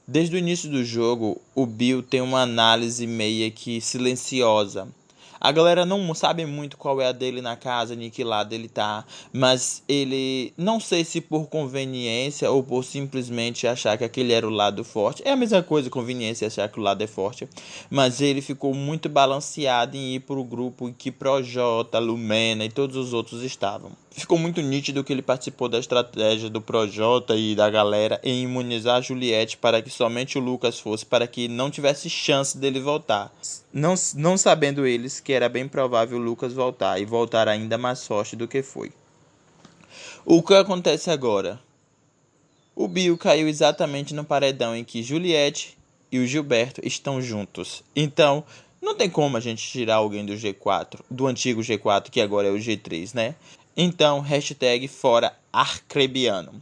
Desde o início do jogo, o Bill tem uma análise meio que silenciosa. A galera não sabe muito qual é a dele na casa, nem que lado ele tá, mas ele, não sei se por conveniência ou por simplesmente achar que aquele era o lado forte, é a mesma coisa, conveniência achar que o lado é forte, mas ele ficou muito balanceado em ir pro grupo em que Projota, Lumena e todos os outros estavam. Ficou muito nítido que ele participou da estratégia do Projota e da galera em imunizar a Juliette para que somente o Lucas fosse, para que não tivesse chance dele voltar. Não sabendo eles que era bem provável o Lucas voltar e voltar ainda mais forte do que foi. O que acontece agora? O Bill caiu exatamente no paredão em que Juliette e o Gilberto estão juntos. Então, não tem como a gente tirar alguém do G4, do antigo G4, que agora é o G3, né? Então, hashtag fora Arcrebiano.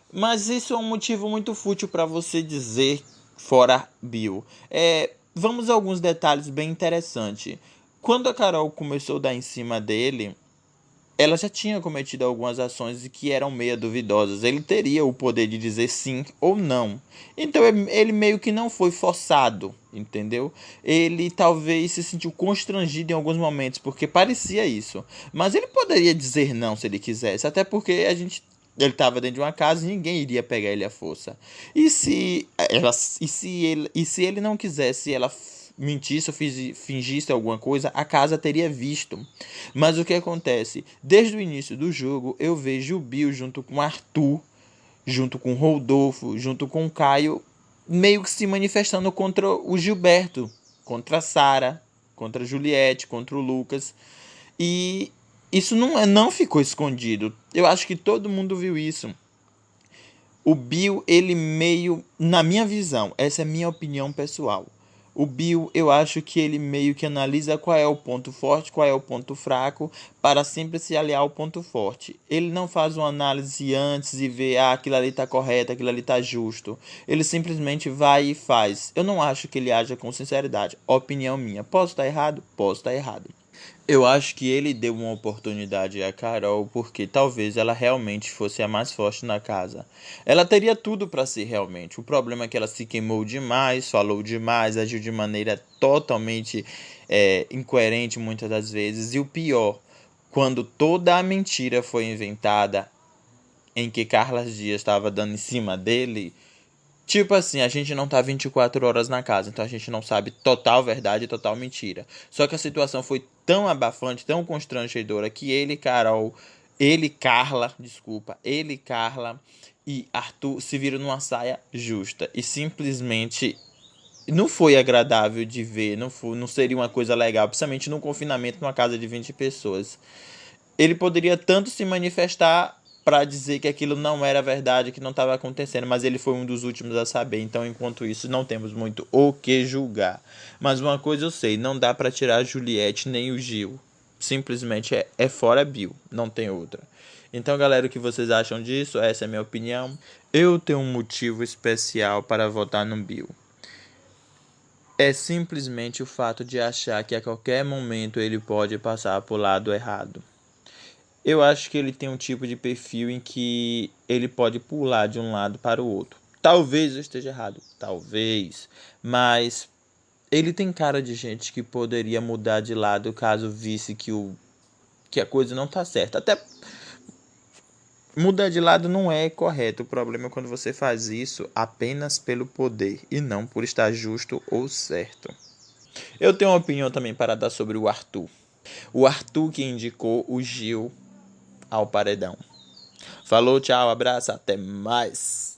Mas isso é um motivo muito fútil para você dizer fora Bill. Vamos a alguns detalhes bem interessantes. Quando a Carol começou a dar em cima dele, ela já tinha cometido algumas ações que eram meio duvidosas. Ele teria o poder de dizer sim ou não. Então ele meio que não foi forçado, entendeu? Ele talvez se sentiu constrangido em alguns momentos, porque parecia isso. Mas ele poderia dizer não se ele quisesse, até porque ele estava dentro de uma casa e ninguém iria pegar ele à força. E se ele não quisesse, ela mentisse ou fingisse alguma coisa, a casa teria visto. Mas o que acontece? Desde o início do jogo, eu vejo o Bill junto com Arthur, junto com Rodolfo, junto com Caio, meio que se manifestando contra o Gilberto, contra a Sara, contra a Juliette, contra o Lucas. E isso não ficou escondido. Eu acho que todo mundo viu isso. O Bill, ele meio, na minha visão, essa é a minha opinião pessoal. O Bill, eu acho que ele meio que analisa qual é o ponto forte, qual é o ponto fraco, para sempre se aliar ao ponto forte. Ele não faz uma análise antes e vê, aquilo ali está correto, aquilo ali está justo. Ele simplesmente vai e faz. Eu não acho que ele haja com sinceridade. Opinião minha. Posso estar errado? Posso estar errado. Eu acho que ele deu uma oportunidade a Carol porque talvez ela realmente fosse a mais forte na casa. Ela teria tudo para ser realmente. O problema é que ela se queimou demais, falou demais, agiu de maneira totalmente incoerente muitas das vezes. E o pior, quando toda a mentira foi inventada em que Carlas Dias estava dando em cima dele, tipo assim, a gente não tá 24 horas na casa, então a gente não sabe total verdade e total mentira. Só que a situação foi tão abafante, tão constrangedora que ele, Carla e Arthur se viram numa saia justa e simplesmente não foi agradável de ver, não seria uma coisa legal, principalmente num confinamento numa casa de 20 pessoas. Ele poderia tanto se manifestar para dizer que aquilo não era verdade, que não estava acontecendo, mas ele foi um dos últimos a saber. Então, enquanto isso, não temos muito o que julgar. Mas uma coisa eu sei, não dá para tirar a Juliette nem o Gil. Simplesmente é fora Bill, não tem outra. Então, galera, o que vocês acham disso? Essa é a minha opinião. Eu tenho um motivo especial para votar no Bill. É simplesmente o fato de achar que a qualquer momento ele pode passar para o lado errado. Eu acho que ele tem um tipo de perfil em que ele pode pular de um lado para o outro. Talvez eu esteja errado, talvez, mas ele tem cara de gente que poderia mudar de lado caso visse que a coisa não tá certa. Até mudar de lado não é correto. O problema é quando você faz isso apenas pelo poder e não por estar justo ou certo. Eu tenho uma opinião também para dar sobre o Arthur. O Arthur que indicou o Gil ao paredão. Falou, tchau, abraço, até mais.